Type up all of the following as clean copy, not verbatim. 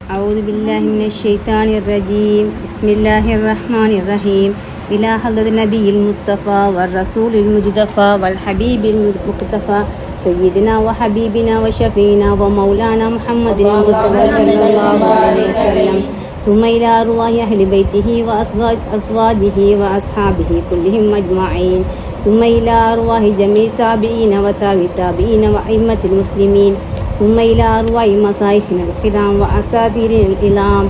أعوذ بالله من الشيطان الرجيم. بسم الله الرحمن الرحيم. إلى حضرة النبي المصطفى والرسول المجتبى والحبيب المقتفى سيدنا وحبيبنا وشفينا ومولانا محمد المصطفى صلى الله عليه وسلم، ثم إلى أرواح أهل بيته وأزواجه وأصحابه كلهم أجمعين، ثم إلى أرواح جميع التابعين وتابع التابعين وأئمة المسلمين، ثم إلى أرواح مشايخنا الكرام وأساطيرنا الإعلام،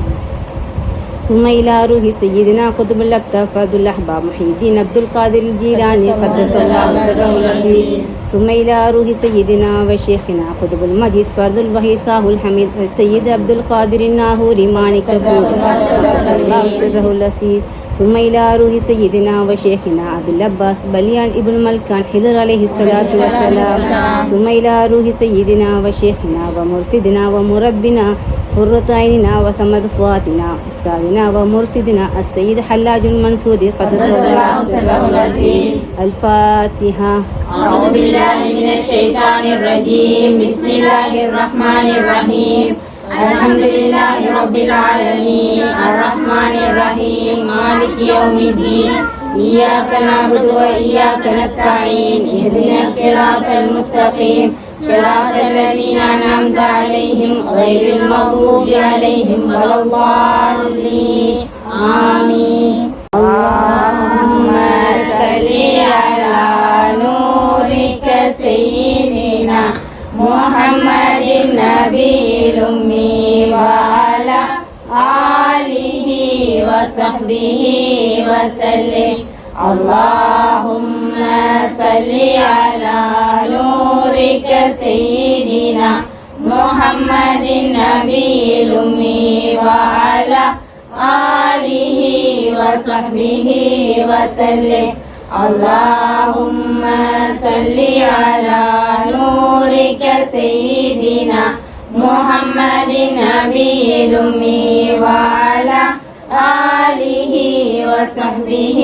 ثم إلى روح سيدنا قطب الأقطاب فرد الأحباب محي الدين عبد القادر الجيلاني قدس الله سره العزيز، ثم إلى روح سيدنا وشيخنا قطب المجيد فرد الوحي صاحب الحميد السيد عبد القادر الناهوري مانك قدس الله سره العزيز، ثم إلى روح سيدنا وشيخنا عبد العباس بليان ابن ملكان حضر عليه الصلاة والسلام، ثم إلى روح سيدنا وشيخنا ومرشدنا ومربنا قرة عيننا وثمد فؤادنا أستاذنا ومرشدنا السيد حلاج المنصوري قدس الله سره العزيز. الفاتحة. أعوذ بالله من الشيطان الرجيم. بسم الله الرحمن الرحيم. الحمد لله رب العالمين الرحمن الرحيم مالك يوم الدين إياك نعبد وإياك نستعين اهدنا الصراط المستقيم صراط الذين أنعمت عليهم غير المغضوب عليهم ولا الضالين آمين. اللهم صل على نورك سيدنا محمد النبي الأمي وعلى آله وصحبه وسلم. اللهم صل على نورك سيدنا محمد النبي الأمي وعلى آله وصحبه وسلم. اللهم صل على نورك سيدنا محمد النبي الأمي وعلى آله وصحبه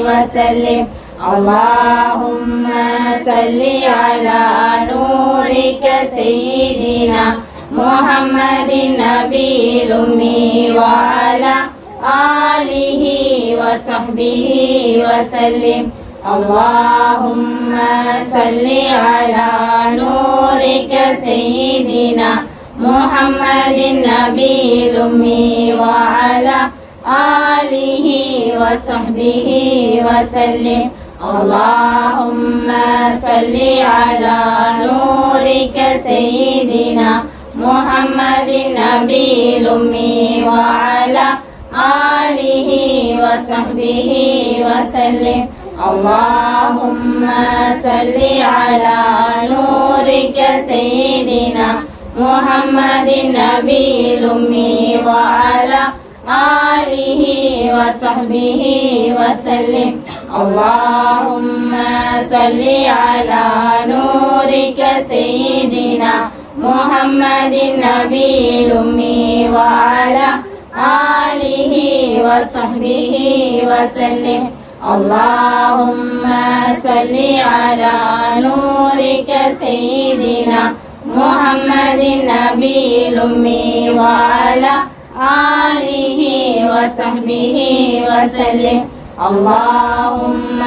وسلم. اللهم صل على نورك سيدنا محمد النبي الأمي وعلى آله وصحبه وسلم. اللهم صل على نورك سيدنا محمد النبي الأمي وعلى آله وصحبه وسلم. اللهم صل على نورك سيدنا محمد النبي الأمي وعلى آله وصحبه وسلم. اللهم صل على نورك سيدنا محمد النبي الأمي وعلى آله وصحبه وسلم. اللهم صل على نورك سيدنا محمد النبي الأمي وعلى آله وصحبه وسلم. اللهم صل على نورك سيدنا محمد النبي الأمي وعلى آله وصحبه وسلم. اللهم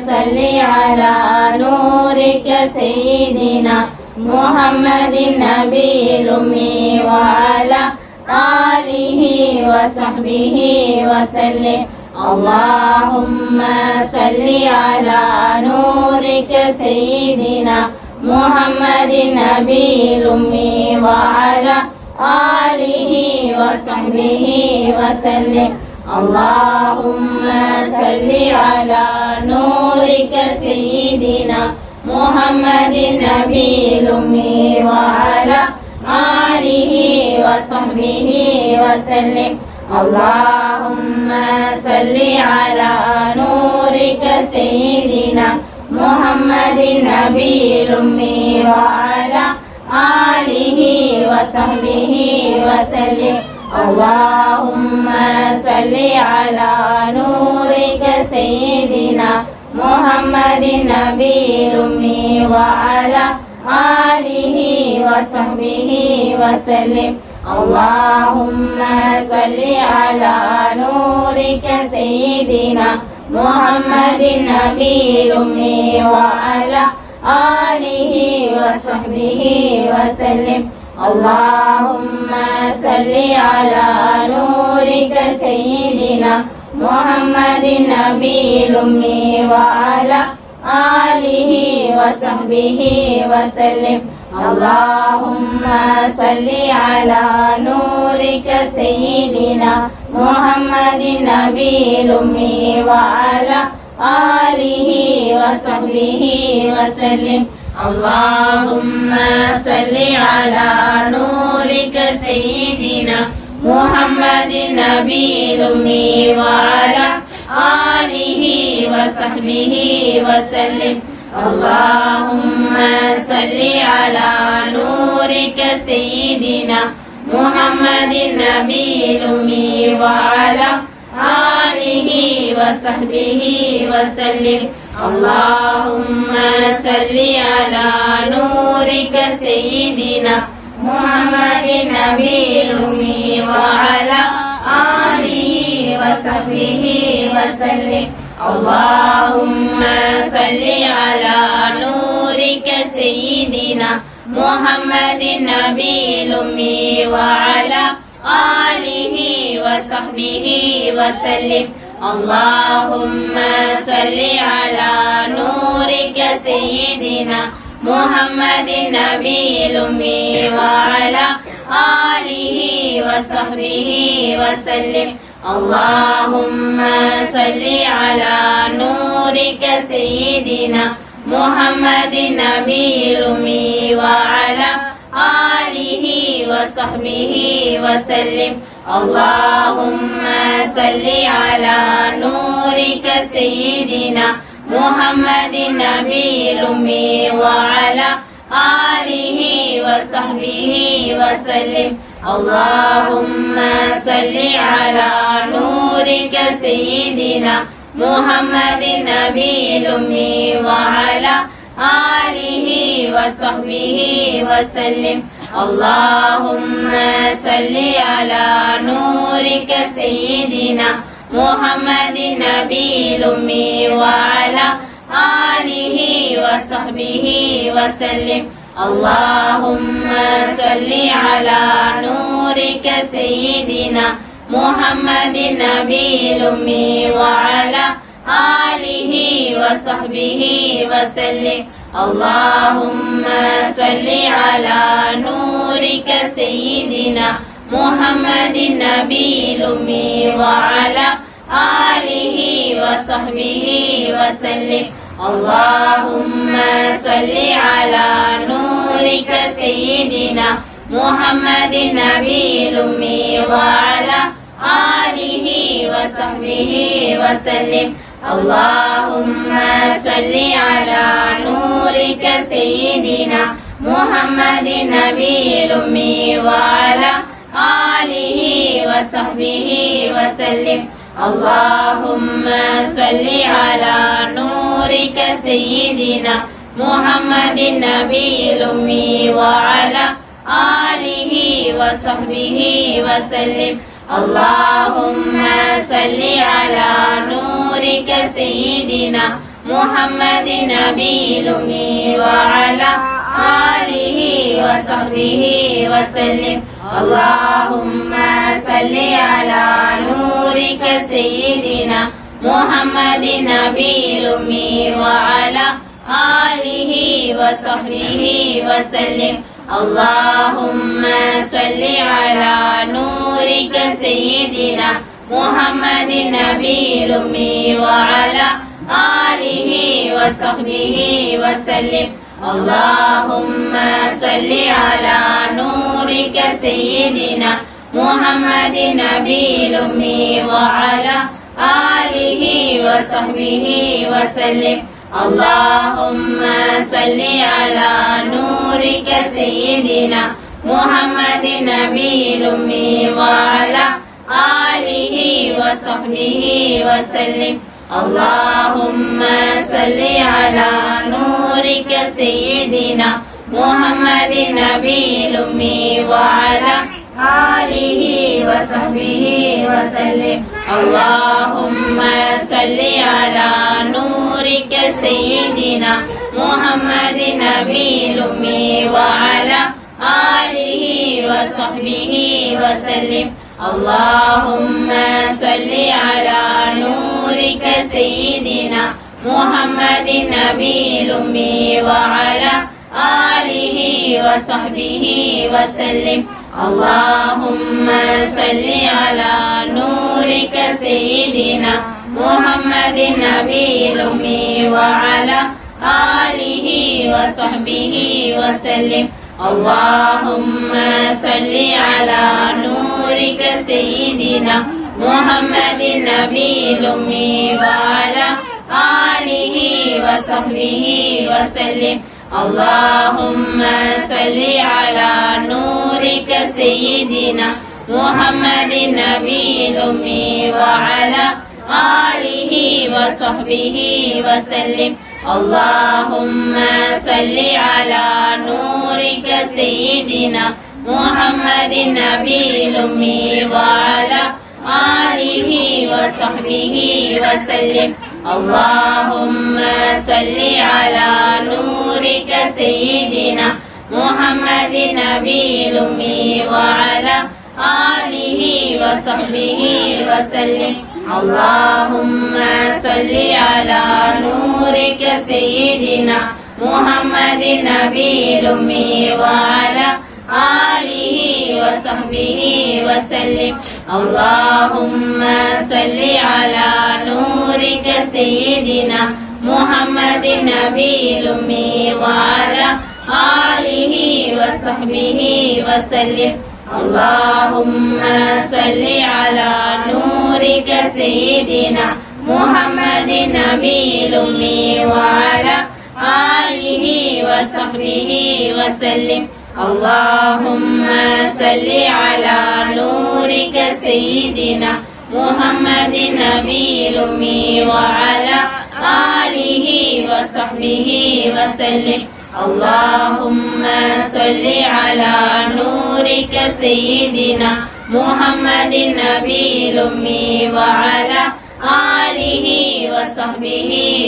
صل على نورك سيدنا محمد النبي الأمي وعلى آله وصحبه وسلم. اللهم صل على نورك سيدنا محمد النبي الأمي وعلى آله وصحبه وسلم. اللهم صل على نورك سيدنا محمد النبي الأمي وعلى آله وصحبه وسلم. اللهم صل على نورك سيدنا محمد النبي الأمي وعلى آله وصحبه وسلم. اللهم صل على نورك سيدنا محمد النبي الأمي وعلى آله وصحبه وسلم. اللهم صل على نورك سيدنا محمد النبي الأمي وعلى آله وصحبه وسلم. اللهم صل على نورك سيدنا محمد النبي الأمي وعلى آله وصحبه وسلم. اللهم صل على نورك سيدنا محمد النبي الأمي وعلى آله وصحبه وسلم. اللهم صل على نورك سيدنا محمد النبي الأمي وعلى آله وصحبه وسلم. اللهم صل على نورك سيدنا محمد النبي الأمي وعلى آله وصحبه وسلم. اللهم صل على نورك سيدنا محمد النبي الأمي وعلى آله وصحبه وسلم. اللهم صل على نورك سيدنا محمد النبي الأمي وعلى آله وصحبه وسلم. اللهم صل على نورك سيدنا محمد النبي الأمي وعلى آله وصحبه وسلم. اللهم صل على نورك سيدنا محمد النبي الأمي وعلى آله وصحبه وسلم. اللهم صل على نورك سيدنا محمد النبي الأمي وعلى آله وصحبه وسلم. اللهم صل على نورك سيدنا محمد النبي الأمي وعلى آله وصحبه وسلم. اللهم صل على نورك سيدنا محمد النبي الأمي وعلى آله وصحبه وسلم. اللهم صل على نورك سيدنا محمد النبي الأمي وعلى آله وصحبه وسلم. اللهم صل على نورك سيدنا محمد النبي الأمي وعلى آله وصحبه وسلم. اللهم صل على نورك سيدنا محمد النبي الأمي وعلى آله وصحبه وسلم. اللهم صل على نورك سيدنا محمد النبي الأمي وعلى آله وصحبه وسلم. اللهم صل على نورك سيدنا محمد النبي الأمي وعلى آله وصحبه وسلم. اللهم صل على نورك سيدنا محمد النبي الأمي وعلى آله وصحبه وسلم. اللهم صل على نورك سيدنا محمد النبي الأمي وعلى آله وصحبه وسلم. اللهم صل على نورك سيدنا محمد النبي الأمي وعلى آله وصحبه وسلم. اللهم صل على نورك سيدنا محمد النبي الأمي وعلى آله وصحبه وسلم. اللهم صل على نورك سيدنا محمد النبي الأمي وعلى آله وصحبه وسلم. اللهم صل على نورك سيدنا محمد النبي الأمي وعلى آله وصحبه وسلم اللهم صل على نورك سيدنا محمد نبي الأمي وعلى آله وصحبه وسلم اللهم صل على نورك سيدنا محمد نبي الأمي وعلى آله وصحبه وسلم اللهم صل على نورك سيدنا محمد نبي الأمي وعلى آله وصحبه وسلم اللهم صل على نورك سيدنا محمد نبي الأمي وعلى آله وصحبه وسلم اللهم صل على نورك سيدنا محمد نبي الأمي وعلى آله وصحبه وسلم اللهم صل على نورك سيدنا محمد نبي الأمي وعلى آله وصحبه وسلم اللهم صل على نورك سيدنا محمد نبي الأمي وعلى آله وصحبه وسلم اللهم صل على نورك سيدنا محمد نبي الأمي وعلى آله وصحبه وسلم اللهم صل على نورك سيدنا محمد نبي الأمي وعلى آله وصحبه وسلم اللهم صل على نورك سيدنا محمد نبي الأمي وعلى آله وصحبه وسلم اللهم صل على نورك سيدنا محمد نبي الأمي وعلى آله وصحبه وسلم اللهم صل على نورك سيدنا محمد نبي الأمي وعلى آله وصحبه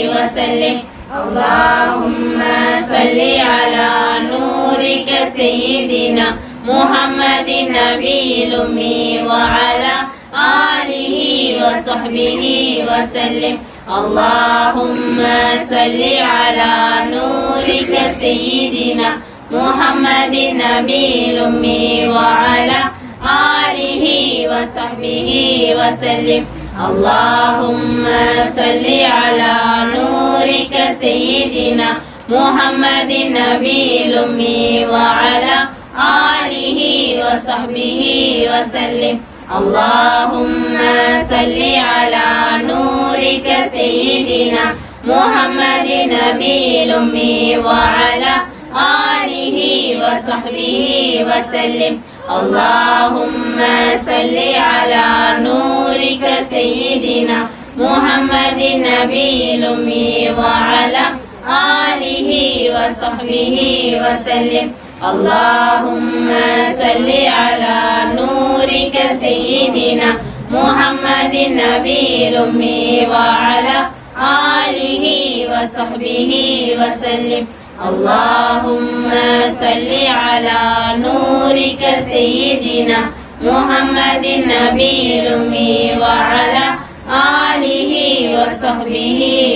وسلم اللهم صل على نورك سيدنا محمد نبي الأمي وعلى آله وصحبه وسلم اللهم صل على نورك سيدنا محمد نبي الأمي وعلى آله وصحبه وسلم اللهم صل على نورك سيدنا محمد نبي الأمي وعلى آله وصحبه وسلم اللهم صل على نورك سيدنا محمد نبي الأمي وعلى آله وصحبه وسلم اللهم صل على نورك سيدنا محمد نبي الأمي وعلى آله وصحبه وسلم اللهم صل على نورك سيدنا محمد نبي الأمي وعلى آله وصحبه وسلم اللهم صل على نورك سيدنا محمد نبي الأمي وعلى آله وصحبه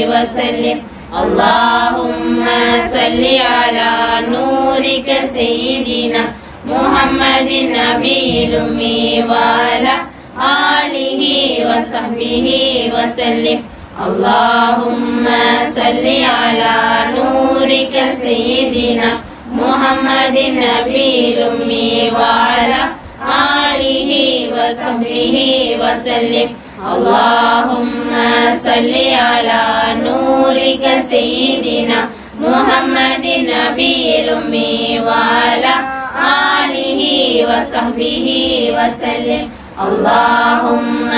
وسلم اللهم صل على نورك سيدنا محمد نبي الأمي وعلى آله وصحبه وسلم اللهم صل على نورك سيدنا محمد نبي الأمي وعلى آله وصحبه وسلم اللهم صل على نورك سيدنا محمد نبي الأمي وعلى آله وصحبه وسلم اللهم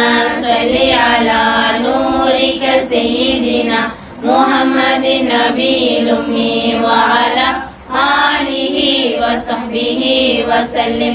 صل على نورك سيدنا محمد نبي الأمي وعلى آله وصحبه وسلم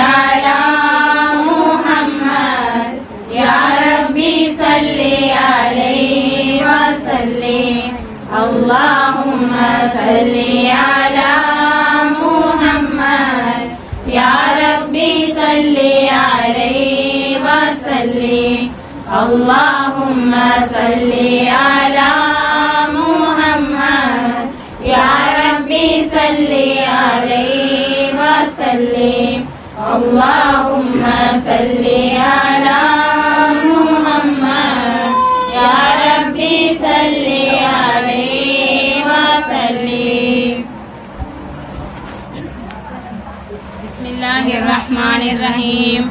على محمد يا ربي صل عليه وسلم اللهم صل على محمد يا ربي صل عليه وسلم اللهم صل على محمد يا ربي صل عليه وسلم اللهم صل على محمد يا ربي صل عليه وسلم. بسم الله الرحمن الرحيم.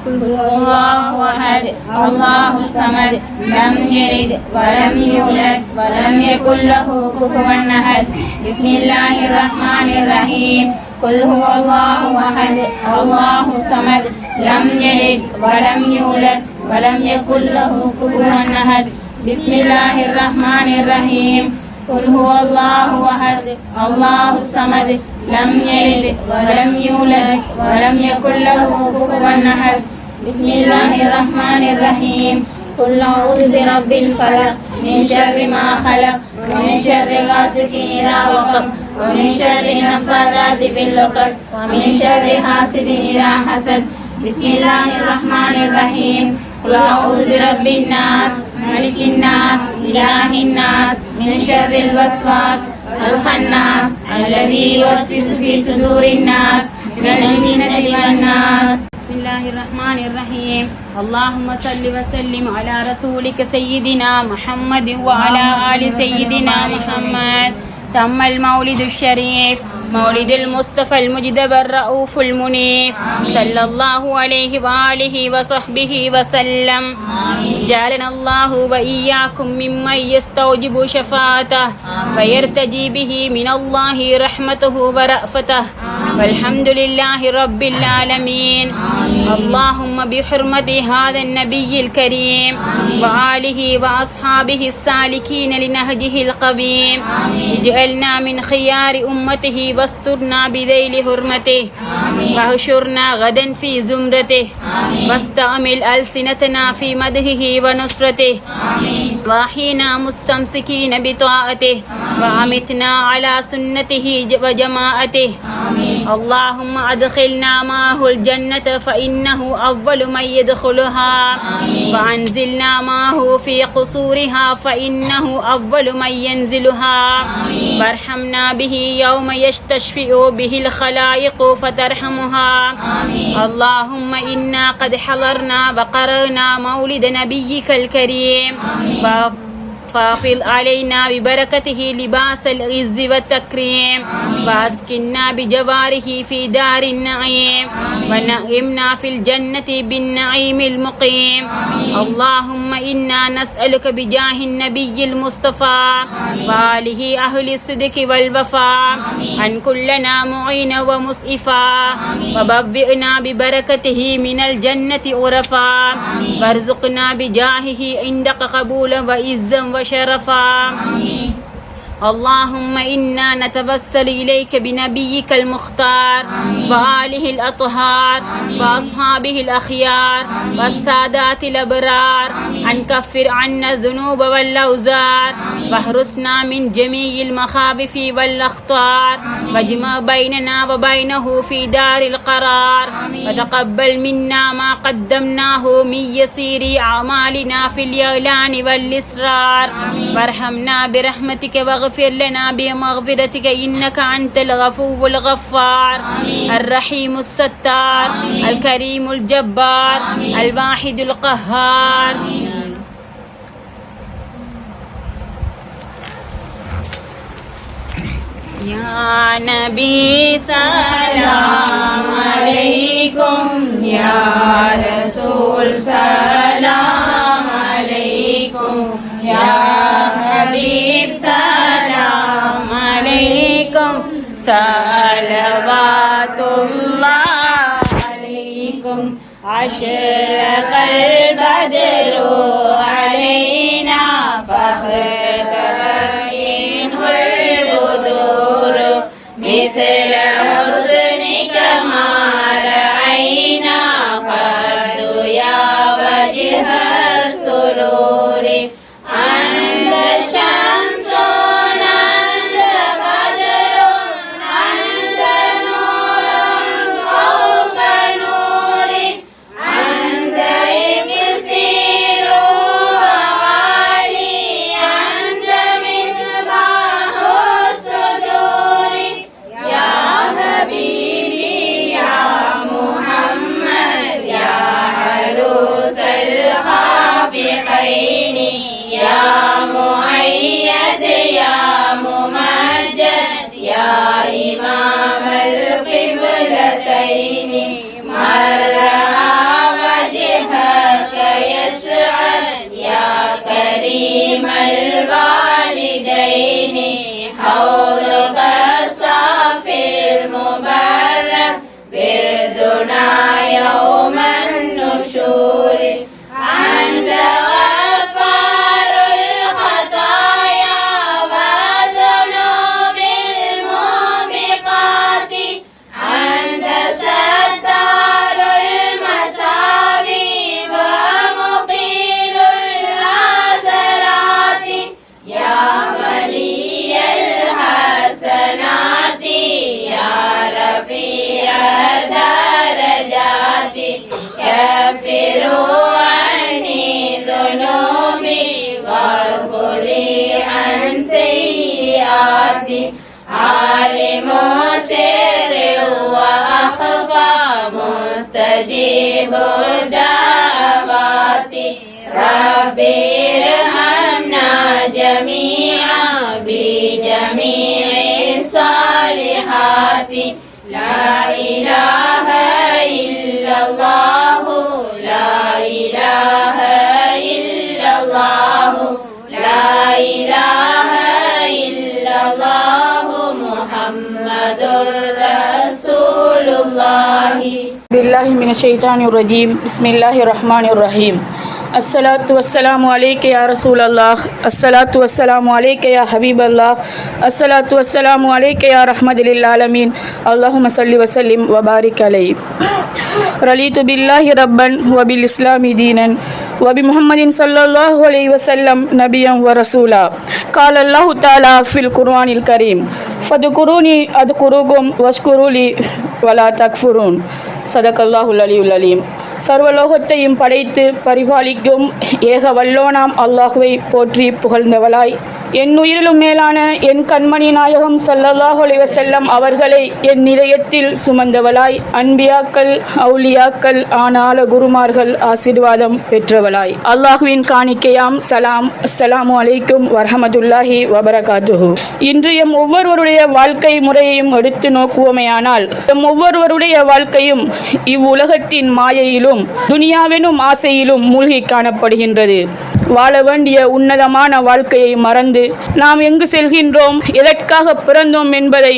قل هو الله احد الله الصمد لم يلد ولم يولد ولم يكن له كفوا احد. بسم الله الرحمن الرحيم. قل هو الله احد الله الصمد لم يلد ولم يولد ولم يكن له كفوا احد. بسم الله الرحمن الرحيم. قل هو الله احد الله الصمد لم يلد ولم يولد ولم يكن له كفوا احد. بسم الله الرحمن الرحيم. قل أعوذ برب الفلق من شر ما خلق ومن شر غاسق إذا وقب ومن شر النفاثات في العقد ومن شر حاسد إذا حسد. بسم الله الرحمن الرحيم. قل أعوذ برب الناس ملك الناس إله الناس من شر الوسواس الخناس الذي يوسوس في صدور الناس من الجنة والناس. بسم الله الرحمن الرحيم. اللهم صل وسلم على رسولك سيدنا محمد وعلى آل سيدنا محمد. تم المولد الشريف مولد المصطفى المجتبى الرؤوف المنيف صلى الله عليه وآله وصحبه وسلم. جعلنا الله وإياكم ممن يستوجب شفاعته ويرتجي به من الله رحمته ورأفته والحمد لله رب العالمين. اللهم بحرمة هذا النبي الكريم وآله وأصحابه السالكين لنهجه القويم اجعلنا من خيار أمته واسترنا بذيل حرمته واحشرنا غدا في زمرته واستعمل ألسنتنا في مدحه ونصرته واحينا مستمسكين بطاعته وأمتنا على سنته وجماعته. اللهم أدخلنا معه الجنة فإنه أول من يدخلها وأنزلنا معه في قصورها فإنه أول من ينزلها وارحمنا به يوم يستشفئ به الخلائق فترحمها. اللهم إنا قد حضرنا وقرأنا مولد نبيك الكريم فافض علينا ببركته لباس العز والتكريم واسكننا بجواره في دار النعيم ونعمنا في الجنة بالنعيم المقيم. اللهم إنا نسألك بجاه النبي المصطفى وآله أهل الصدق والوفاء أن كلنا معين ومسئفا وبوئنا ببركته من الجنة عرفا وارزقنا بجاهه عندك قبولا وعزا وشرفا. اللهم إنا نتوسل إليك بنبيك المختار وآله الأطهار وأصحابه الأخيار والسادات الأبرار أن كفر عنا الذنوب والأوزار واحرسنا من جميع المخاوف والأخطار واجمع بيننا وبينه في دار القرار وتقبل منا ما قدمناه من يسير أعمالنا في الإعلان والإسرار وارحمنا برحمتك واغفر لنا بمغفرتك إنك أنت الغفور الغفار الرحيم الستار الكريم الجبار الواحد القهار. يا نبي سلام عليكم يا رسول سلام عليكم يا حبيب سلام عليكم صلوات الله عليكم أشرق البدر علينا فاختفت منه البدور مثل حسنك ما رأينا قبلتين من رأى وجهك يسعد يا كريم الوالدين حوضك الصافي المبارك بردنا يوم النشور أنت غفار الخطايا والذنوب الموبقات أنت ستار المساوي ومقيل العثرات يا ولي الحسنات يا رفيع الدرجات كفر عني ذنوبي واغفر لي عن سيئاتي عالم سر وأخفى مستجيب الدعوات ربي ارحمنا جميعا بجميع الصالحات لا إله إلا الله لا إله إلا الله لا إله إلا الله محمد رسول الله بالله من الشيطان الرجيم بسم الله الرحمن الرحيم الصلاة والسلام عليك يا رسول الله الصلاة والسلام عليك يا حبيب الله الصلاة والسلام عليك يا رحمة للعالمين اللهم صل وسلم وبارك عليه رضيت بالله ربا وبالإسلام دينا وبمحمد صلى الله عليه وسلم نبيا ورسولا قال الله تعالى في القرآن الكريم فاذكروني أذكركم واشكروا لي ولا تكفرون صدق الله العلي العليم சர்வலோகத்தையும் படைத்து பரிபாலிக்கும் ஏக வல்லோனாம் அல்லாஹுவை போற்றி புகழ்ந்தவளாய் என் உயிரிலும் மேலான என் கண்மணி நாயகம் ஸல்லல்லாஹு அலைஹி வஸல்லம் அவர்களை என் இதயத்தில் சுமந்தவளாய் அன்பியாக்கள் அவுலியாக்கள் ஆனால குருமார்கள் ஆசீர்வாதம் பெற்றவளாய் அல்லாஹுவின் காணிக்கையாம் சலாம் அஸ்ஸலாமு அலைக்கும் வரஹமத்துல்லாஹி வபரகாத்துஹு. இன்று எம் ஒவ்வொருவருடைய வாழ்க்கை முறையையும் எடுத்து நோக்குவோமேயானால் எம் ஒவ்வொருவருடைய வாழ்க்கையும் இவ்வுலகத்தின் மாயையிலும் துனியாவெனும் ஆசையிலும் மூழ்கி காணப்படுகின்றது. வாழ வேண்டிய உன்னதமான வாழ்க்கையை மறந்து நாம் எங்கு செல்கின்றோம், எதற்காக பிறந்தோம் என்பதை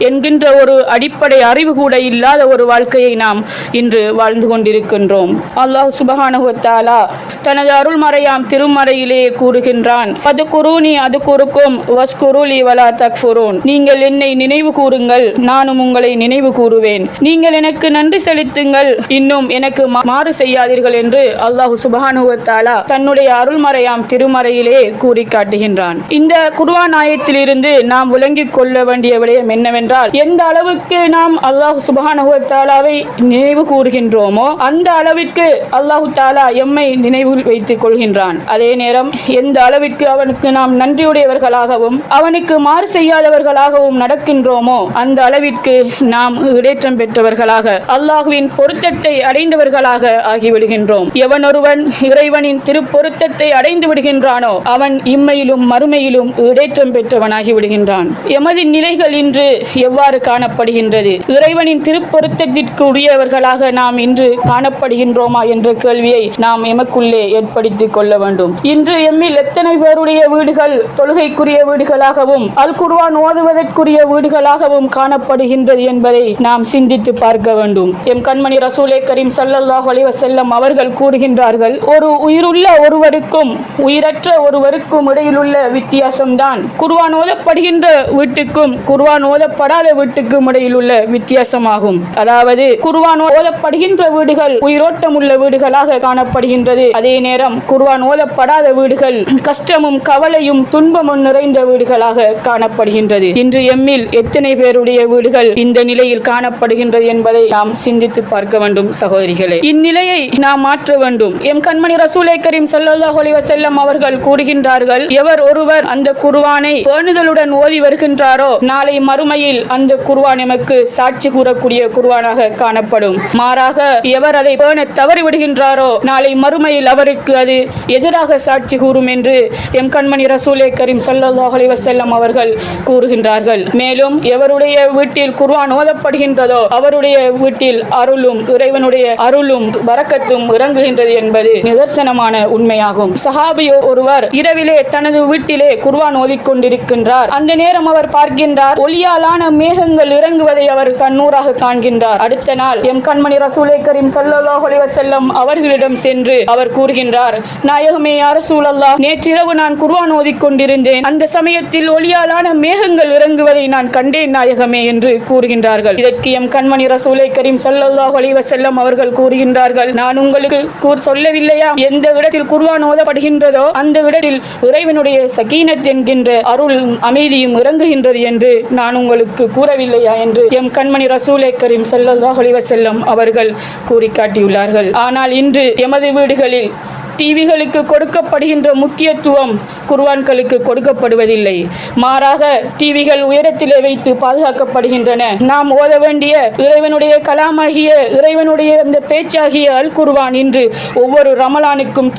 என்கின்ற ஒரு அடிப்படை அறிவு கூட இல்லாத ஒரு வாழ்க்கையை நாம் இன்று வாழ்ந்து கொண்டிருக்கின்றோம். அல்லாஹ் சுப்ஹானஹு வ தஆலா தனது அருள்மறையாம் திருமறையிலே கூறுகின்றான், அதுகுரூனி அதுகுருக்கும் வஸ்குருலி வலா தக்ஃபுரூன். நீங்கள் என்னை நினைவு கூறுங்கள், நானும் உங்களை நினைவு கூறுவேன். நீங்கள் எனக்கு நன்றி செலுத்துங்கள், இன்னும் எனக்கு மாறு செய்யாதீர்கள் என்று அல்லாஹ் சுப்ஹானஹு வ தஆலா தன்னுடைய அருள்மறையாம் திருமறையிலே கூறி காட்டுகின்றான். இந்த குர்ஆன் ஆயத்திலிருந்து நாம் விளங்கிக் கொள்ள வேண்டிய விடயம் என்னவென்றால், எந்த அளவுக்கு நாம் அல்லாஹ் சுப்ஹானஹு வ தஆலாவை நினைவு கூறுகின்றோமோ அந்த அளவிற்கு அல்லாஹ் தஆலா எம்மை நினைவில் வைத்துக் கொள்கின்றான். அதே நேரம் எந்த அளவிற்கு அவனுக்கு நாம் நன்றியுடையவர்களாகவும் அவனுக்கு மாறு செய்யாதவர்களாகவும் நடக்கின்றோமோ அந்த அளவிற்கு நாம் இடேற்றம் பெற்றவர்களாக அல்லாஹ்வின் பொருத்தத்தை அடைந்தவர்களாக ஆகிவிடுகின்றோம். எவனொருவன் இறைவனின் திருப்பொருத்தத்தை அடைந்து விடுகின்றானோ அவன் இம்மையிலும் மறுமையிலும் இடேற்றம் பெற்றவனாகி விடுகின்றான். எமது நிலைகள் இன்று எவ்வாறு காணப்படுகின்றது? இறைவனின் திருப்பொருத்தத்திற்கு உரியவர்களாக நாம் இன்று காணப்படுகின்றோமா என்ற கேள்வியை நாம் எமக்குள்ளே ஏற்படுத்திக் கொள்ள வேண்டும். இன்று எம்மில் எத்தனை பேருடைய வீடுகள் தொழுகைக்குரிய வீடுகளாகவும் அல் குர்ஆன் ஓதுவதற்குரிய வீடுகளாகவும் காணப்படுகின்றது என்பதை நாம் சிந்தித்து பார்க்க வேண்டும். எம் கண்மணி ரசூலே கரீம் ஸல்லல்லாஹு அலைஹி வஸல்லம் அவர்கள் கூறுகின்றார்கள், ஒரு உயிருள்ள ஒருவருக்கும் உயிரற்ற ஒருவருக்கும் இடையிலுள்ள வித்தியாசம்தான் குர்ஆன் ஓதப்படுகின்ற வீட்டுக்கும் குர்ஆன் ஓதப்படாத வீட்டுக்கும் இடையிலுள்ள வித்தியாசமாகும். அதாவது குர்ஆன் ஓதப்படுகின்ற வீடுகள் உயிரோட்டம் உள்ள வீடுகளாக காணப்படுகின்றது. அதே நேரம் குர்ஆன் ஓதப்படாத வீடுகள் கஷ்டமும் கவலையும் துன்பமும் நிறைந்த வீடுகளாக காணப்படுகின்றது. இன்று எம்மில் எத்தனை பேருடைய வீடுகள் இந்த நிலையில் காணப்படுகின்றது என்பதை நாம் சிந்தித்து பார்க்க வேண்டும் சகோதரிகளே. இந்நிலையை நாம் மாற்ற வேண்டும். எம் கண்மணி ரசூலே கரீம் ஸல்லல்லாஹு அலைஹி வஸல்லம் அவர்கள் கூறுகின்றார்கள், எவர் ஒருவர் அந்த குர்ஆனை பேணுதலுடன் ஓதி வருகின்றாரோ நாளை மறுமையில் அந்த குர்ஆன் எமக்கு சாட்சி கூறக்கூடிய குர்ஆனாக காணப்படும். மாறாக எவர் அதை பேண தவறி விடுகின்றாரோ நாளை மறுமையில் அவர் அவருக்கு அது எதிராக சாட்சி கூறும் என்று எம் கண்மணி ரசூலே கரீம் ஸல்லல்லாஹு அலைஹி வஸல்லம் அவர்கள் கூறுகின்றார்கள். மேலும் எவருடைய வீட்டில் குர்ஆன் ஓதப்படுகின்றதோ அவருடைய வீட்டில் அருளும் இறைவனுடைய அருளும் பரக்கத்தும் இறங்குகின்றது என்பது நிதர்சனமான உண்மையாகும். சஹாபி ஒருவர் இரவிலே தனது வீட்டிலே குர்ஆன் ஓதிக்கொண்டிருக்கின்றார். அந்த நேரம் அவர் பார்க்கின்றார், ஒளியாலான மேகங்கள் இறங்குவதை அவர் கண்ணூராக காண்கின்றார். அடுத்த நாள் எம் கண்மணி ரசூலே கரீம் ஸல்லல்லாஹு அலைஹி வஸல்லம் அவர்களிடம் சென்று அவர் கூறுகின்றார், நாயகமே யா ரசூலல்லாஹ், நேற்றிரவு நான் குர்ஆன் ஓதிக்கொண்டிருந்தேன். அந்த சமயத்தில் ஒளியாலான மேகங்கள் இறங்குவதை நான் கண்டேன் நாயகமே என்று கூறுகின்றார்கள். இதற்கு எம் கண்மணி ரசூலே கரீம் ஸல்லல்லாஹு அலைஹி வஸல்லம் அவர்கள் கூறுகின்றார்கள், நான் உங்களுக்கு சொல்லவில்லையா, எந்த இடத்தில் குர்ஆன் ஓதப்படுகின்றதோ அந்த இடத்தில் இறைவனுடைய சகீனத் என்கின்ற அருள் அமைதியும் இறங்குகின்றது என்று நான் உங்களுக்கு கூறவில்லையா என்று எம் கண்மணி ரசூலே கரீம் ஸல்லல்லாஹு அலைஹி வஸல்லம் அவர்கள் கூறி காட்டியுள்ளார்கள். ஆனால் இன்று எமது வீடுகளில் டிவிகளுக்கு கொடுக்கப்படுகின்ற முக்கியத்துவம் குர்ஆன்களுக்கு கொடுக்கப்படுவதில்லை. மாறாக டிவிகள் உயரத்திலே வைத்து பாதுகாக்கப்படுகின்றன. நாம் ஓத வேண்டிய இறைவனுடைய கலாமாகிய இறைவனுடைய அந்த பேச்சாகிய அல் குர்ஆன் இன்று ஒவ்வொரு ரமலானுக்கும்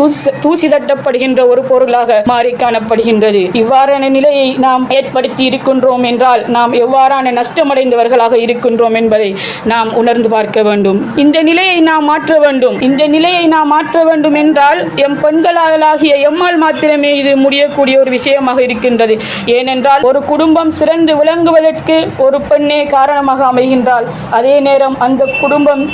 தூசி தட்டப்படுகின்ற ஒரு பொருளாக மாறி காணப்படுகின்றது. இவ்வாறான நிலையை நாம் ஏற்படுத்தி இருக்கின்றோம் என்றால் நாம் எவ்வாறான நஷ்டமடைந்தவர்களாக இருக்கின்றோம் என்பதை நாம் உணர்ந்து பார்க்க வேண்டும். இந்த நிலையை நாம் மாற்ற வேண்டும். இந்த நிலையை நாம் மாற்ற வேண்டும் என்றால் எம் பெண்களாகிய எம்மால் மாத்திரமே இது முடியக்கூடிய ஒரு விஷயமாக இருக்கின்றது. ஏனென்றால் ஒரு குடும்பம் சிறந்து விளங்குவதற்கு ஒரு பெண்ணே காரணமாக அமைகின்றால், அதே நேரம் அந்த குடும்பம்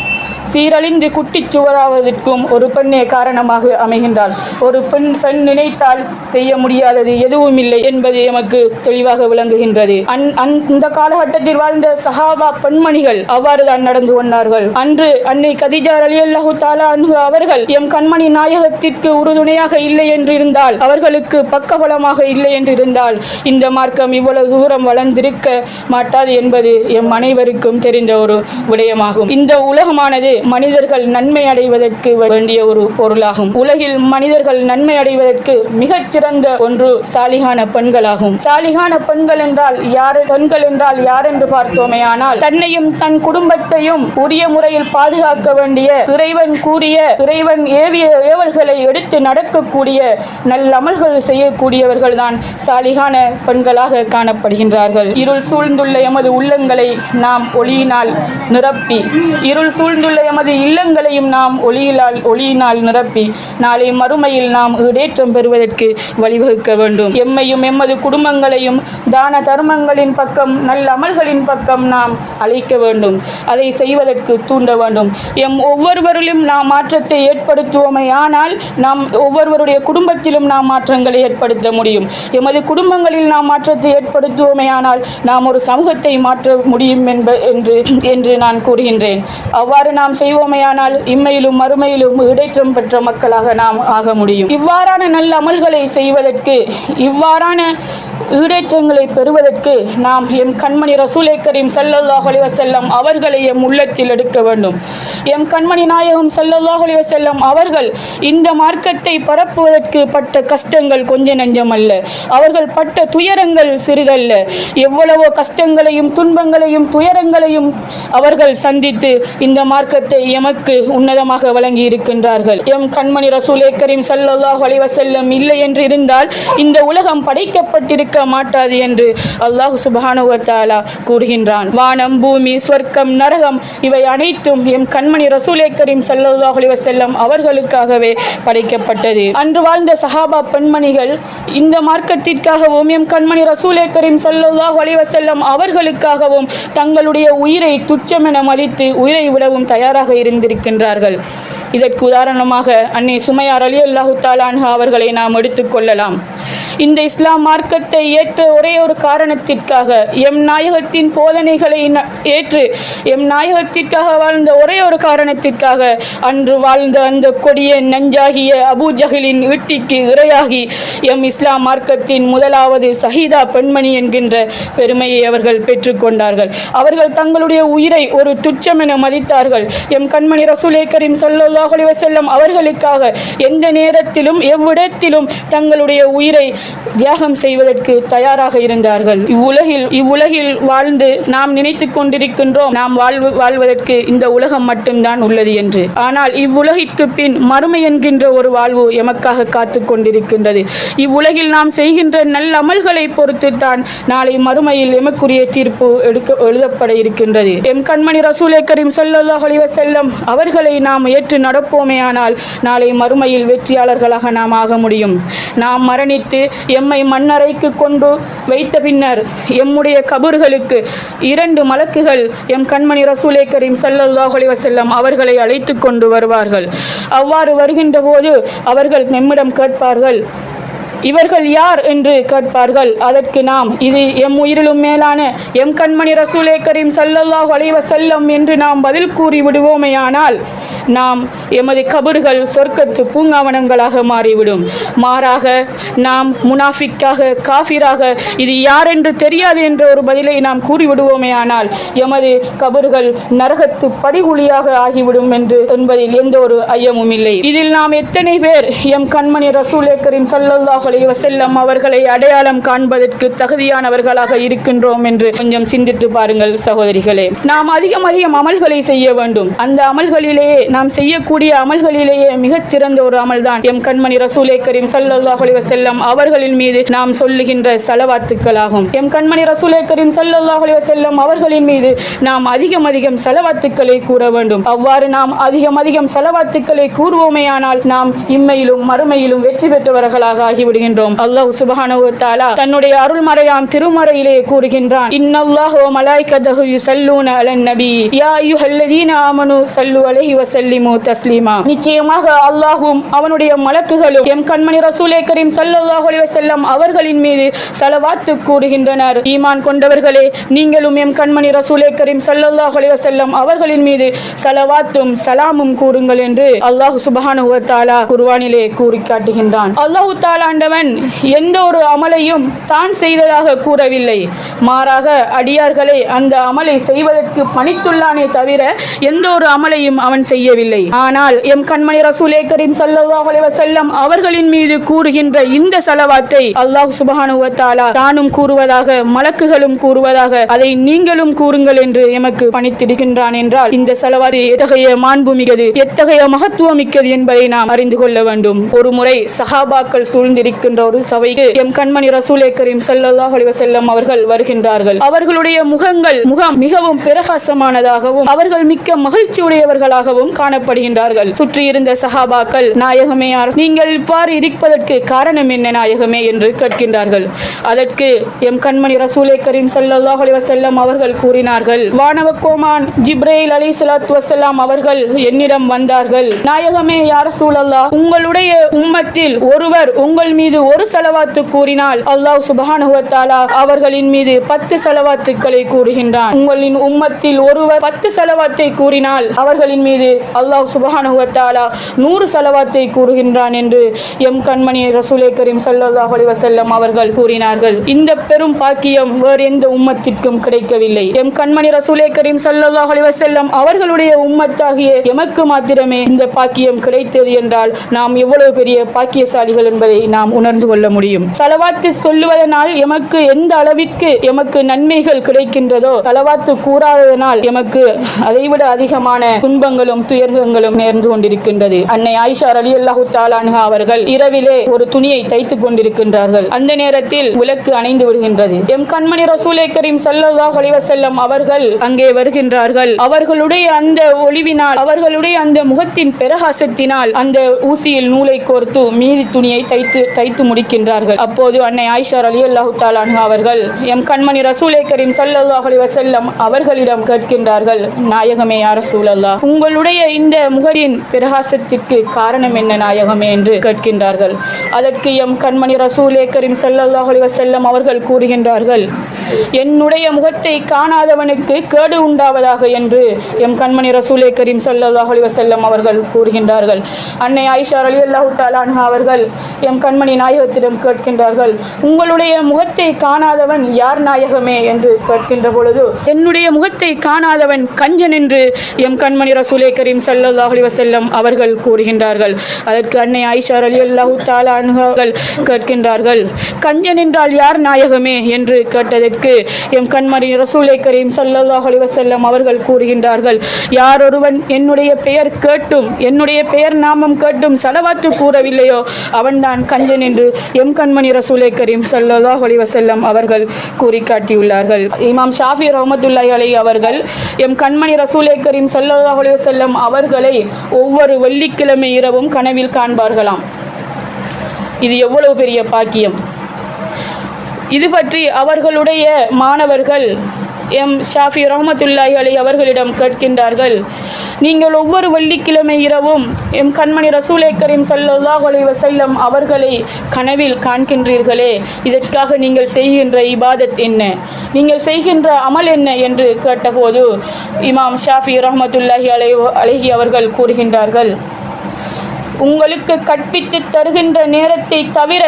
சீரழிந்து குட்டிச்சுவராவதற்கும் ஒரு பெண்ணே காரணமாக அமைகின்றாள். ஒரு பெண் நினைத்தால் செய்ய முடியாதது எதுவும் இல்லை என்பது எமக்கு தெளிவாக விளங்குகின்றது. அந்த காலகட்டத்தில் வாழ்ந்த சஹாபா பெண்மணிகள் அவ்வாறு தான் நடந்து கொண்டார்கள். அன்று அன்னை கதீஜா ரலியல்லாஹு தஆலா அன்ஹா அவர்கள் எம் கண்மணி நாயகத்திற்கு உறுதுணையாக இல்லை என்று இருந்தால், அவர்களுக்கு பக்கபலமாக இல்லை என்று இருந்தால், இந்த மார்க்கம் இவ்வளவு தூரம் வளர்ந்திருக்க மாட்டாது என்பது எம் அனைவருக்கும் தெரிந்த ஒரு விடயமாகும். இந்த உலகமானது மனிதர்கள் நன்மை அடைவதற்கு வேண்டிய ஒரு பொருளாகும். உலகில் மனிதர்கள் நன்மை அடைவதற்கு மிகச் சிறந்த ஒன்று சாலிகான பெண்களாகும். சாலிகான பெண்கள் என்றால் யார் என்று பார்த்தோமே ஆனால், தன்னையும் தன் குடும்பத்தையும் உரிய முறையில் பாதுகாக்க வேண்டிய இறைவன் கூறிய இறைவன் ஏவிய ஏவல்களை எடுத்து நடக்கக்கூடிய நல்லமல்கள் செய்யக்கூடியவர்கள் தான் சாலிகான பெண்களாக காணப்படுகின்றார்கள். இருள் சூழ்ந்துள்ள எமது உள்ளங்களை நாம் ஒளியினால் நிரப்பி, இருள் சூழ்ந்துள்ள எமது இல்லங்களையும் நாம் ஒளியினால் நிரப்பி நாளை மறுமையில் நாம் ஈடேற்றம் பெறுவதற்கு வழிவகுக்க வேண்டும். எம்மையும் எமது குடும்பங்களையும் தான தர்மங்களின் பக்கம் நல்ல அமல்களின் பக்கம் நாம் அழைக்க வேண்டும். அதை செய்வதற்கு தூண்ட வேண்டும். எம் ஒவ்வொருவரிலும் நாம் மாற்றத்தை ஏற்படுத்துவோமே ஆனால் நாம் ஒவ்வொருவருடைய குடும்பத்திலும் நாம் மாற்றங்களை ஏற்படுத்த முடியும். எமது குடும்பங்களில் நாம் மாற்றத்தை ஏற்படுத்துவோமே ஆனால் நாம் ஒரு சமூகத்தை மாற்ற முடியும் என்று நான் கூறுகின்றேன். அவ்வாறு நாம் செய்வோமையானால் இம்மையிலும் மறுமையிலும் இடைற்றம் பெற்ற மக்களாக நாம் ஆக முடியும். இவ்வாறான நல்ல அமல்களை செய்வதற்கு, இவ்வாறான ஈடேற்றங்களை பெறுவதற்கு நாம் எம் கண்மணி ரசூலே கரீம் ஸல்லல்லாஹு அலைஹி வஸல்லம் அவர்களை எம் உள்ளத்தில் எடுக்க வேண்டும். எம் கண்மணி நாயகம் ஸல்லல்லாஹு அலைஹி வஸல்லம் அவர்கள் இந்த மார்க்கத்தை பரப்புவதற்கு பட்ட கஷ்டங்கள் கொஞ்ச நஞ்சம் அல்ல. அவர்கள் பட்ட துயரங்கள் சிறிதல்ல. எவ்வளவோ கஷ்டங்களையும் துன்பங்களையும் துயரங்களையும் அவர்கள் சந்தித்து இந்த மார்க்கத்தை எமக்கு உன்னதமாக வழங்கி இருக்கின்றார்கள். எம் கண்மணி ரசூலே கரீம் ஸல்லல்லாஹு அலைஹி வஸல்லம் இல்லை என்று இருந்தால் இந்த உலகம் படைக்கப்பட்டிருக்க மாட்டாது என்று அல்லாஹ் சுப்ஹானஹு வ தஆலா கூறுகின்றான். வானம், பூமி, சொர்க்கம், நரகம் இவை அனைத்தும் எம் கண்மணி ரசூலே கரீம் ஸல்லல்லாஹு அலைஹி வஸல்லம் அவர்களுக்காகவே படைக்கப்பட்டது. அன்று வாழ்ந்த சஹாபா பெண்மணிகள் இந்த மார்க்கத்திற்காகவும் எம் கண்மணி ரசூலே கரீம் ஸல்லல்லாஹு அலைஹி வஸல்லம் அவர்களுக்காகவும் தங்களுடைய உயிரை துச்சமென மதித்து உயிரை விடவும் தயாராக இருந்திருக்கின்றார்கள். இதற்கு உதாரணமாக அன்னை சுமையா ரலியல்லாஹு தஆலா அன்ஹா அவர்களை நாம் எடுத்துக்கொள்ளலாம். இந்த இஸ்லாம் மார்க்கத்தை ஏற்ற ஒரே ஒரு காரணத்திற்காக, எம் நாயகத்தின் போதனைகளை ஏற்று எம் நாயகத்திற்காக வாழ்ந்த ஒரே ஒரு காரணத்திற்காக அன்று வாழ்ந்த அந்த கொடிய நஞ்சாகிய அபூ ஜஹலின் ஈட்டிக்கு இரையாகி எம் இஸ்லாம் மார்க்கத்தின் முதலாவது ஷஹீதா பெண்மணி என்கின்ற பெருமையை அவர்கள் பெற்றுக்கொண்டார்கள். அவர்கள் தங்களுடைய உயிரை ஒரு துச்சமென மதித்தார்கள். எம் கண்மணி ரசூலே கரீம் ஸல்லல்லாஹு அலைஹி வஸல்லம் அவர்களுக்காக எந்த நேரத்திலும் எவ்விடத்திலும் தங்களுடைய உயிரை தியாகம் செய்வதற்கு தயாராக இருந்தார்கள். இவ்வுலகில் வாழ்ந்து நாம் நினைத்து கொண்டிருக்கின்றோம் நாம் வாழ்வதற்கு இந்த உலகம் மட்டும்தான் உள்ளது என்று. ஆனால் இவ்வுலகிற்கு பின் மறுமை என்கின்ற ஒரு வாழ்வு எமக்காக காத்து கொண்டிருக்கின்றது. இவ்வுலகில் நாம் செய்கின்ற நல்ல அமல்களை பொறுத்து தான் நாளை மறுமையில் எமக்குரிய தீர்ப்பு எழுதப்பட இருக்கின்றது. எம் கண்மணி ரசூலே கரீம் ஸல்லல்லாஹு அலைஹி வஸல்லம் அவர்களை நாம் ஏற்று நடப்போமேயானால் நாளை மறுமையில் வெற்றியாளர்களாக நாம் ஆக முடியும். நாம் மரணித்து எம்மை மண்ணறைக்கு கொண்டு வைத்த பின்னர் எம்முடைய கபர்களுக்கு 2 மலக்குகள் எம் கண்மணி ரசூலே கரீம் ஸல்லல்லாஹு அலைஹி வஸல்லம் அவர்களை அழைத்து கொண்டு வருவார்கள். அவ்வாறு வருகின்ற போது அவர்கள் நம்மிடம் கேட்பார்கள், இவர்கள் யார் என்று கேட்பார்கள். அதற்கு நாம் இது எம் உயிரிலும் மேலான எம் கண்மணி ரசூலே கரீம் ஸல்லல்லாஹு அலைஹி வஸல்லம் என்று நாம் பதில் கூறி விடுவோமேயானால் நாம் எமது கபர்கள் சொர்க்கத்து பூங்காவனங்களாக மாறிவிடும். மாறாக நாம் முனாஃபிக்காக காஃபிராக இது யார் என்று தெரியாது என்ற ஒரு பதிலை நாம் கூறிவிடுவோமேயானால் எமது கபர்கள் நரகத்து படிகுழியாக ஆகிவிடும் என்பதில் எந்த ஒரு ஐயமும் இல்லை. இதில் நாம் எத்தனை பேர் எம் கண்மணி ரசூலே கரீம் ஸல்லல்லாஹு அலைஹி வஸல்லம் அவர்களை அடையாளம் காண்பதற்கு தகுதியானவர்களாக இருக்கின்றோம் என்று கொஞ்சம் சிந்தித்து பாருங்கள் சகோதரிகளே. நாம் அதிகம் அமல்களை செய்ய வேண்டும். அந்த அமல்களிலேயே நாம் செய்யக்கூடிய அமல்களிலேயே மிகச் சிறந்த ஒரு அமல்தான் எம் கண்மணி ரசூலே கரீம் ஸல்லல்லாஹு அலைஹி வஸல்லம் அவர்களின் மீது நாம் சொல்லுகின்ற ஸலவாத்துக்களாகும். எம் கண்மணி ரசூலே கரீம் ஸல்லல்லாஹு அலைஹி வஸல்லம் அவர்களின் மீது நாம் அதிகம் ஸலவாத்துக்களை கூற வேண்டும். அவ்வாறு நாம் அதிகம் ஸலவாத்துக்களை கூறுவோமேயானால் நாம் இம்மையிலும் மறுமையிலும் வெற்றி பெற்றவர்களாக ஆகிவிடுகின்றோம். அல்லாஹ் சுப்ஹானஹு வ தஆலா தன்னுடைய அருள்மறையாம் திருமறையிலே கூறுகின்றான், இன்னல்லாஹு வ மலாயிகத்துஹு யுஸல்லூன அலன் நபி யா அய்யுஹல்லதீன ஆமனு ஸல்லு அலைஹி வஸல்லிமு தஸ்லீமா. நிச்சயமாக அல்லாஹ்வும் அவனுடைய மலக்குகளும் எம் கண்மணி ரசூலே கரீம் ஸல்லல்லாஹு அலைஹி வஸல்லம் அவர்களின் மீது ஸலவாத்து கூறுகின்றனர். ஈமான் கொண்டவர்களே, நீங்களும் எம் கண்மணி ரசூலே கரீம் ஸல்லல்லாஹு அலைஹி வஸல்லம் அவர்களின் மீது ஸலவாத்தும் சலாமும் கூறுங்கள் என்று அல்லாஹ் சுப்ஹானஹு வ தஆலா குர்ஆனிலே கூறி காட்டுகின்றான். அல்லாஹ் தஆலாண்டவன் எந்த ஒரு அமலையும் தான் செய்ததாக கூறவில்லை. மாறாக அடியார்களை அந்த அமலை செய்வதற்கு பணித்துள்ளானே தவிர எந்த ஒரு அமலையும் அவன் செய்யவில்லை. ஆனால் எம் கண்மணி ரசூலே கரீம் ஸல்லல்லாஹு அலைஹி வஸல்லம் அவர்களின் மீது கூறுகின்ற இந்த ஸலவாத்தை அல்லாஹ் சுப்ஹானஹு வ தஆலா தானும் கூறுவதாக மலக்குகளும் கூறுவதாக அதை நீங்களும் கூறுங்கள் என்று எமக்கு பணித்திடுகின்றான் என்றால் இந்த ஸலவாத் எத்தகைய மாண்புமிக்கது, எத்தகைய மகத்துவமிக்கது என்பதை நாம் அறிந்து கொள்ள வேண்டும். ஒரு முறை சஹாபாக்கள் சூழ்ந்திருக்கின்ற ஒரு சபைக்கு எம் கண்மணி ரசூலே கரீம் ஸல்லல்லாஹு அலைஹி வஸல்லம் அவர்கள் வருகின்றார்கள். அவர்களுடைய முகம் மிகவும் பிரகாசமானதாகவும் அவர்கள் மிக்க மகிழ்ச்சி உடையவர்களாகவும் காணப்படுகின்றார்கள். சுற்றி இருந்த சஹாபாக்கள், நாயகமே, நீங்கள் இவ்வாறு இருப்பதற்கு காரணம் என்ன நாயகமே என்று கேட்கின்றார்கள். அதற்கு எம் கண்மணி ரசூலே கரீம் ஸல்லல்லாஹு அலைஹி வஸல்லம் அவர்கள் கூறினார்கள், வானவ கோமான் ஜிப்ரீல் அலைஹிஸ்ஸலாத்து வஸ்ஸலாம் அவர்கள் என்னிடம் வந்தார்கள். நாயகமே யா ரசூலல்லாஹ், உங்களுடைய உம்மத்தில் ஒருவர் உங்கள் மீது ஒரு ஸலவாத்து கூறினால் அல்லாஹ் சுப்ஹானஹு வ தஆலா அவர்களின் மீது 10 ஸலவாத்துக்களை கூறுகின்றான். உங்களின் உம்மத்தில் ஒருவர் 10 ஸலவாத்தை கூறினால் அவர்களின் மீது அல்லாஹ் சுப்ஹானஹு வ தஆலா 100 ஸலவாத்தை கூறுகின்றான் என்று எம் கண்மணி ரசூலே கரீம் ஸல்லல்லாஹு அலைஹி வஸல்லம் அவர்கள் கூறினார்கள். இந்த பெரும் பாக்கியம் வேறு எந்த உம்மத்திற்கும் கிடைக்கவில்லை. எம் கண்மணி ரசூலே கரீம் ஸல்லல்லாஹு அலைஹி வஸல்லம் அவர்களுடைய உம்மத்தாகிய எமக்கு மாத்திரமே இந்த பாக்கியம் கிடைத்தது என்றால் நாம் எவ்வளவு பெரிய பாக்கியசாலிகள் என்பதை நாம் உணர்ந்து கொள்ள முடியும். ஸலவாத்து சொல்லுவதனால் எமக்கு எந்த அளவிற்கு எமக்கு நன்மைகள் கிடைக்கின்றதோ ஸலவாத்து கூறாததனால் எமக்கு அதைவிட அதிகமான துன்பங்களும் துயரங்களும் நேர்ந்து கொண்டிருக்கின்றது. அன்னை ஆயிஷா ரலியல்லாஹு தஆலா அன்ஹா அவர்கள் இரவிலே ஒரு துணியை தைத்துக் கொண்டிருக்கின்றார்கள். அந்த நேரத்தில் விளக்கு அணைந்து விடுகின்றது. எம் கண்மணி ரசூலே கரீம் ஸல்லல்லாஹு அலைஹி வஸல்லம் அவர்கள் அங்கே வருகின்றார்கள். அவர்களுடைய அந்த ஒளிவினால், அவர்களுடைய அந்த முகத்தின் பிரகாசத்தினால் அந்த ஊசியில் நூலை கோர்த்து மீதி துணியை தைத்து முடிக்கின்றார்கள். அப்போது அன்னை ஆயிஷா ரலியல்லாஹு தஆலா அன்ஹா அவர்கள் எம் கண்மணி ரசூலே கரீம் ஸல்லல்லாஹு அலைஹி வஸல்லம் அவர்களிடம் கேட்கின்றார்கள், நாயகமே யா ரசூலல்லாஹ், உங்களுடைய இந்த முகத்தின் பிரகாசத்திற்கு காரணம் என்ன நாயகமே என்று கேட்கின்றார்கள். அதற்கு எம் கண்மணி ரசூலே கரீம் ஸல்லல்லாஹு அலைஹி வஸல்லம் அவர்கள் கூறுகின்றார்கள், என்னுடைய முகத்தை காணாதவனுக்கு கேடு உண்டாவதாக என்று எம் கண்மணி ரசூலே கரீம் ஸல்லல்லாஹு அலைஹி வஸல்லம் அவர்கள் கூறுகின்றார்கள். அன்னை ஆயிஷா ரலியல்லாஹு தஆலா அன்ஹா அவர்கள் எம் கண்மணி கண்மணி நாயகத்திடம் கேட்கின்றார்கள், உங்களுடைய முகத்தை காணாதவன் யார் நாயகமே என்று கேட்கின்ற பொழுது, என்னுடைய முகத்தை காணாதவன் கஞ்சன் என்று எம் கண்மணி ரசூலே கரீம் ஸல்லல்லாஹு அலைஹி வஸல்லம் அவர்கள் கூறுகின்றார்கள். அதற்கு அன்னை ஆயிஷா ரலியல்லாஹு தஆலா அன்ஹார்கள் கேட்கின்றார்கள், கஞ்சன் என்றால் யார் நாயகமே என்று கேட்டதற்கு எம் கண்மணி ரசூலே கரீம் ஸல்லல்லாஹு அலைஹி வஸல்லம் அவர்கள் கூறுகின்றார்கள், யாரொருவன் என்னுடைய பெயர் கேட்டும் என்னுடைய பெயர் நாமம் கேட்டும் ஸலவாத்து கூறவில்லையோ அவன்தான் கஞ்சன் என்று எம் கண்மணி ரசூலே கரீம் ஸல்லல்லாஹு அலைஹி வஸல்லம் அவர்கள் கூறி காட்டியுள்ளார்கள். இமாம் ஷாஃபி ரஹ்மத்துல்லாஹி அலைஹி அவர்கள் எம் கண்மணி ரசூலே கரீம் ஸல்லல்லாஹு அலைஹி வஸல்லம் அவர்களை ஒவ்வொரு வெள்ளிக்கிழமை இரவும் கனவில் காண்பார்களாம். இது எவ்வளவு பெரிய பாக்கியம்! இது பற்றி அவர்களுடைய மாணவர்கள் எம் ஷாஃபி ரஹ்மத்துல்லாஹி அலைஹி அவர்களிடம் கேட்கின்றார்கள், நீங்கள் ஒவ்வொரு வெள்ளிக்கிழமை இரவும் எம் கண்மணி ரசூலே கரீம் ஸல்லல்லாஹு அலைஹி வஸல்லம் அவர்களை கனவில் காண்கின்றீர்களே, இதற்காக நீங்கள் செய்கின்ற இபாதத் என்ன, நீங்கள் செய்கின்ற அமல் என்ன என்று கேட்டபோது இமாம் ஷாஃபி ரஹ்மத்துல்லாஹி அலைஹி அவர்கள் கூறுகின்றார்கள், உங்களுக்கு கற்பித்து தருகின்ற நேரத்தை தவிர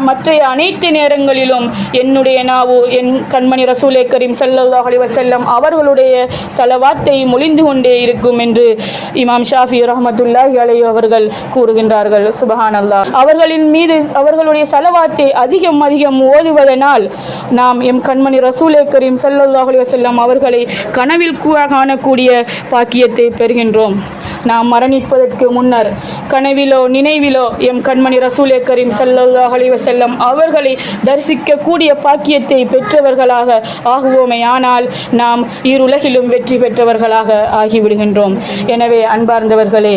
மற்ற அனைத்து நேரங்களிலும் என்னுடைய நாவு என் கண்மணி ரசூலே கரீம் ஸல்லல்லாஹு அலைஹி வஸல்லம் அவர்களுடைய ஸலவாத்தை மொழிந்து கொண்டே இருக்கும் என்று இமாம் ஷாஃபி ரஹ்மத்துல்லாஹி அலைஹி அவர்கள் கூறுகின்றார்கள். சுப்ஹானல்லாஹ். அவர்களின் மீது அவர்களுடைய ஸலவாத்தை அதிகம் ஓதுவதனால் நாம் எம் கண்மணி ரசூலே கரீம் ஸல்லல்லாஹு அலைஹி வஸல்லம் அவர்களை கனவில் காணக்கூடிய பாக்கியத்தை பெறுகின்றோம். நாம் மரணிப்பதற்கு முன்னர் கனவிலோ நினைவிலோ எம் கண்மணி ரசூலே கரீம் ஸல்லல்லாஹு அலைஹி வஸல்லம் அவர்களை தரிசிக்கக்கூடிய பாக்கியத்தை பெற்றவர்களாக ஆகுவோமே, ஆனால் நாம் இருலகிலும் வெற்றி பெற்றவர்களாக ஆகிவிடுகின்றோம். எனவே அன்பார்ந்தவர்களே,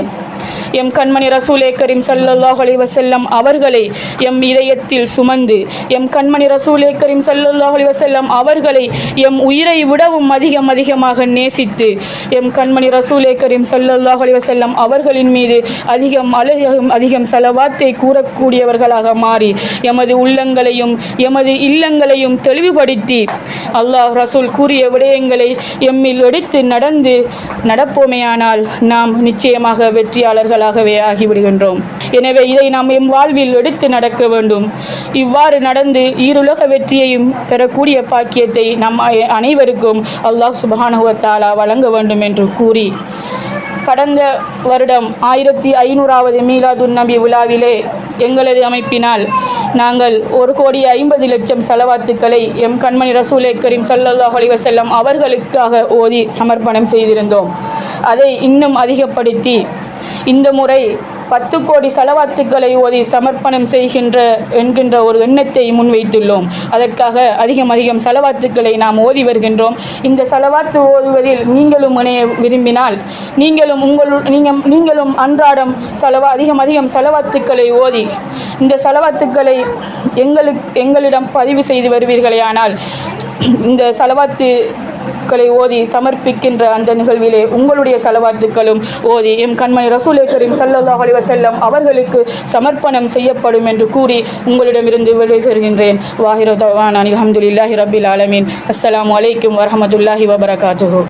எம் கண்மணி ரசூலே கரீம் ஸல்லல்லாஹு அலைஹி வஸல்லம் அவர்களை எம் இதயத்தில் சுமந்து எம் கண்மணி ரசூலே கரீம் ஸல்லல்லாஹு அலைஹி வஸல்லம் அவர்களை எம் உயிரை விடவும் அதிகமாக நேசித்து எம் கண்மணி ரசூலே கரீம் ஸல்லல்லாஹு அலைஹி வஸல்லம் அவர்களின் மீது அதிகம் ஸலவாத்தை கூறக்கூடியவர்களாக மாறி எமது உள்ளங்களையும் எமது இல்லங்களையும் தெளிவுபடுத்தி அல்லாஹ் ரசூல் கூறிய விடயங்களை எம்மில் எடுத்து நடப்போமேயானால் நாம் நிச்சயமாக வெற்றியாளர்களாகவே ஆகிவிடுகின்றோம். எனவே இதை நாம் எம் வாழ்வில் எடுத்து நடக்க வேண்டும். இவ்வாறு நடந்து ஈருலக வெற்றியையும் பெறக்கூடிய பாக்கியத்தை நம் அனைவருக்கும் அல்லாஹ் சுப்ஹானஹு வ தஆலா வழங்க வேண்டும் என்று கூறி, கடந்த வருடம் 1500வது மீலாதுன் நபி விழாவிலே எங்களது அமைப்பினால் நாங்கள் 1,50,00,000 ஸலவாத்துக்களை எம் கண்மணி ரசூலே கரீம் ஸல்லல்லாஹு அலைஹி வஸல்லம் அவர்களுக்காக ஓதி சமர்ப்பணம் செய்திருந்தோம். அதை இன்னும் அதிகப்படுத்தி இந்த முறை 10 கோடி ஸலவாத்துக்களை ஓதி சமர்ப்பணம் என்கின்ற ஒரு எண்ணத்தை முன்வைத்துள்ளோம். அதற்காக அதிகம் ஸலவாத்துக்களை நாம் ஓதி வருகின்றோம். இந்த ஸலவாத்து ஓதுவதில் நீங்களும் இணைய விரும்பினால் நீங்களும் அன்றாடம் அதிகம் ஸலவாத்துக்களை ஓதி இந்த ஸலவாத்துக்களை எங்களிடம் பதிவு செய்து வருவீர்களேயானால் இந்த ஸலவாத்துக்களை ஓதி சமர்ப்பிக்கின்ற அந்த நிகழ்விலே உங்களுடைய ஸலவாத்துக்களும் ஓதி எம் கண்மணி ரசூலே கரீம் ஸல்லல்லாஹு அலைஹி வஸல்லம் அவர்களுக்கு சமர்ப்பணம் செய்யப்படும் என்று கூறி உங்களிடமிருந்து விடைபெறுகின்றேன். வாஹிரு தஅவானா அல்ஹம்துலில்லாஹி ரப்பில் ஆலமீன். அஸ்ஸலாமு அலைக்கும் வரஹ்மத்துல்லாஹி வபரகாத்துஹு.